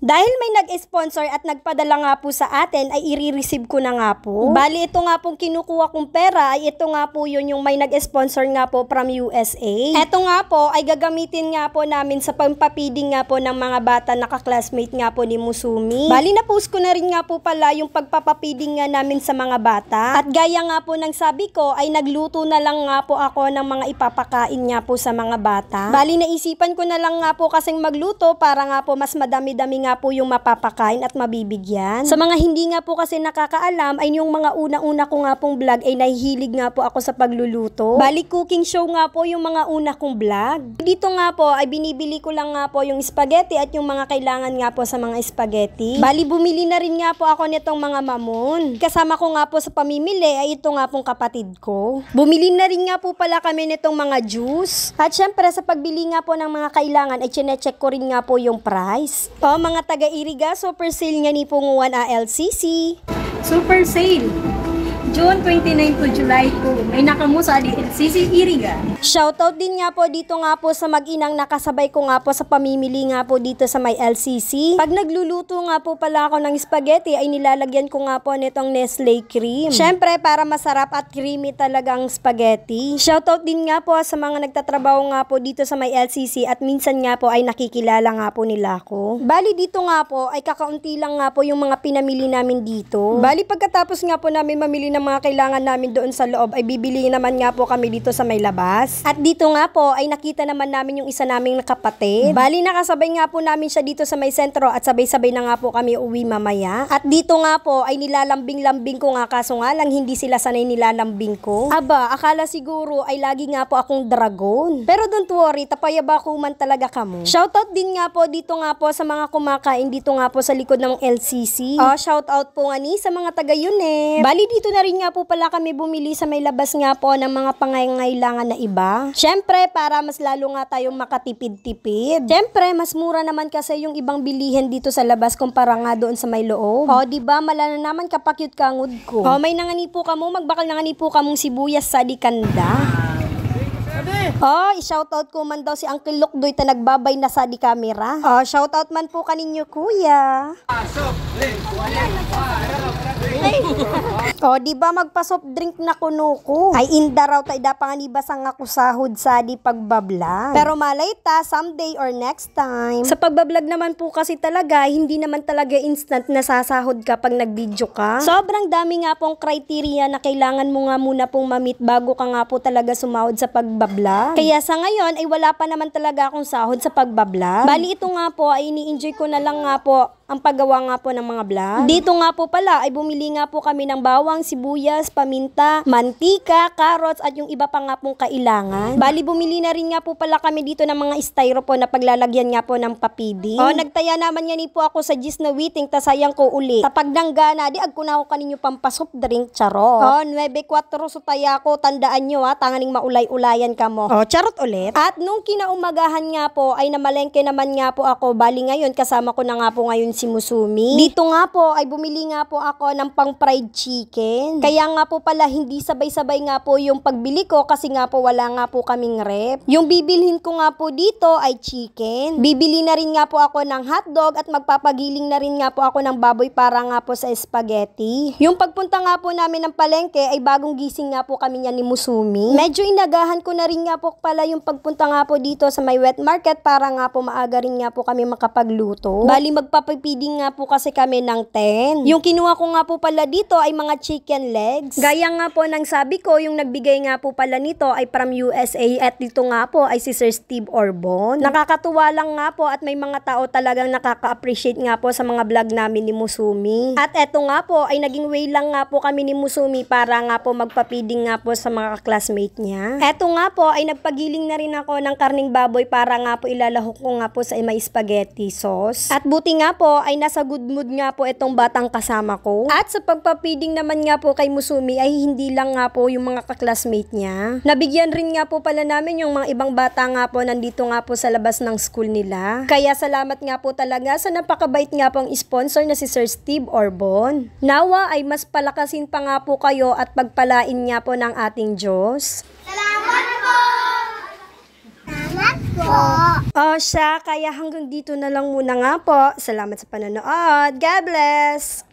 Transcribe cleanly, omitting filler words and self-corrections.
Dahil may nag-sponsor at nagpadala nga po sa atin ay i-receive ko na nga po. Bali ito nga pong kinukuha kong pera ay ito nga po yun yung may nag-sponsor nga po from USA. Ito nga po ay gagamitin nga po namin sa pampapiding nga po ng mga bata na ka-classmate nga po ni Musumi. Bali na-post ko na rin nga po pala yung pagpapapiding nga namin sa mga bata. At gaya nga po ng sabi ko ay nagluto na lang nga po ako ng mga ipapakain nga po sa mga bata. Bali naisipan ko na lang nga po kasing magluto para nga po mas madami-dami nga po yung mapapakain at mabibigyan. Sa mga hindi nga po kasi nakakaalam ay yung mga una-una ko nga pong vlog ay nahihilig nga po ako sa pagluluto. Bali cooking show nga po yung mga una kong vlog. Dito nga po ay binibili ko lang nga po yung spaghetti at yung mga kailangan nga po sa mga spaghetti. Bali bumili na rin nga po ako nitong mga mamon. Kasama ko nga po sa pamimili ay ito nga pong kapatid ko. Bumili na rin nga po pala kami nitong mga juice. At syempre sa pagbili nga po ng mga kailangan ay chinecheck ko rin nga po yung price. O mga taga-Iriga, super sale nga ni Punguan ALCC. Super sale. June 29 to July 2. May nakamu sa LCC Iriga. Shoutout din nga po dito nga po sa mag-inang nakasabay ko nga po sa pamimili nga po dito sa may LCC. Pag nagluluto nga po pala ako ng spaghetti ay nilalagyan ko nga po nitong Nestle cream. Syempre para masarap at creamy talagang spaghetti. Shoutout din nga po sa mga nagtatrabaho nga po dito sa may LCC at minsan nga po ay nakikilala nga po nila ako. Bali dito nga po ay kakaunti lang nga po yung mga pinamili namin dito. Bali pagkatapos nga po namin mamili ng mga kailangan namin doon sa loob ay bibili naman nga po kami dito sa may labas. At dito nga po ay nakita naman namin yung isa naming kapatid. Bali nakasabay nga po namin siya dito sa may sentro at sabay-sabay na nga po kami uwi mamaya. At dito nga po ay nilalambing-lambing ko nga kaso nga lang hindi sila sanay nilalambing ko. Aba, akala siguro ay lagi nga po akong dragon. Pero don't worry, tapayabakuman talaga kamo. Shoutout din nga po dito nga po sa mga kumakain dito nga po sa likod ng LCC. Shoutout po nga ni sa mga taga Yunep. Bali dito na rin nga po pala kami bumili sa may labas nga po ng mga pangangailangan na iba. Syempre, para mas lalo nga tayong makatipid-tipid. Syempre, mas mura naman kasi yung ibang bilihin dito sa labas kumpara nga doon sa may loob. Diba, malala naman kapakyut kangod ko. May nanganipo ka mo, magbakal nanganipo ka mong sibuyas sa dikanda. I-shoutout ko man daw si Uncle Lokdoy ta nagbabay na sa di camera. Shoutout man po kaninyo kuya. Diba magpa-soft drink na kuno ko. Ay inda raw ta idapanganibasang ako sahod sa di pagbablog. Pero malay ta someday or next time. Sa pagbablog naman po kasi talaga, hindi naman talaga instant na sasahod ka pag nag-video ka. Sobrang dami nga pong criteria na kailangan mo nga muna pong ma-meet bago ka nga po talaga sumahod sa pagbablog. Kaya sa ngayon ay wala pa naman talaga akong sahod sa pagbablog. Bali ito nga po ay ini-enjoy ko na lang nga po ang paggawa nga po ng mga vlog. Dito nga po pala ay bumili nga po kami ng bawang, sibuyas, paminta, mantika, carrots at yung iba pa nga pong kailangan. Bali bumili na rin nga po pala kami dito ng mga styrofoam na paglalagyan nga po ng papidi. Nagtaya naman nga ni po ako sa gis na waiting tasayang ko uli. Tapag nanggana di agkuna ko kaninyo pampasoft drink charot. 9-4 so taya ko tandaan nyo tanganing maulay-ulayan ka mo. Charot ulit. At nung kinaumagahan nga po ay namalengke naman nga po ako. Bali ngayon kasama ko na nga po ngayon si Musumi. Dito nga po ay bumili nga po ako ng pang fried chicken. Kaya nga po pala hindi sabay-sabay nga po yung pagbili ko kasi nga po wala nga po kaming rep. Yung bibilhin ko nga po dito ay chicken. Bibili na rin nga po ako ng hotdog at magpapagiling na rin nga po ako ng baboy para nga po sa spaghetti. Yung pagpunta nga po namin ng palengke ay bagong gising nga po kami niya ni Musumi. Medyo inagahan ko na rin nga po pala yung pagpunta nga po dito sa may wet market para nga po maaga rin nga po kami makapagluto. Bali magpapipiding nga po kasi kami ng 10. Yung kinuha ko nga po pala dito ay mga chicken legs. Gaya nga po ng sabi ko, yung nagbigay nga po pala nito ay from USA at dito nga po ay si Sir Steve Orbon. Nakakatuwa lang nga po at may mga tao talagang nakaka-appreciate nga po sa mga vlog namin ni Musumi. At eto nga po ay naging way lang nga po kami ni Musumi para nga po magpapiding nga po sa mga classmate niya. Eto nga po ay nagpagiling na rin ako ng karning baboy para nga po ilalahok ko nga po sa may spaghetti sauce. At buti nga po ay nasa good mood nga po itong batang kasama ko. At sa pagpapiding naman nga po kay Musumi ay hindi lang nga po yung mga kaklasmate niya. Nabigyan rin nga po pala namin yung mga ibang bata nga po nandito nga po sa labas ng school nila. Kaya salamat nga po talaga sa napakabait nga pong sponsor na si Sir Steve Orbon. Nawa ay mas palakasin pa nga po kayo at pagpalain nga po ng ating Diyos. Salamat po! Salamat O siya, kaya hanggang dito na lang muna nga po. Salamat sa panonood. God bless!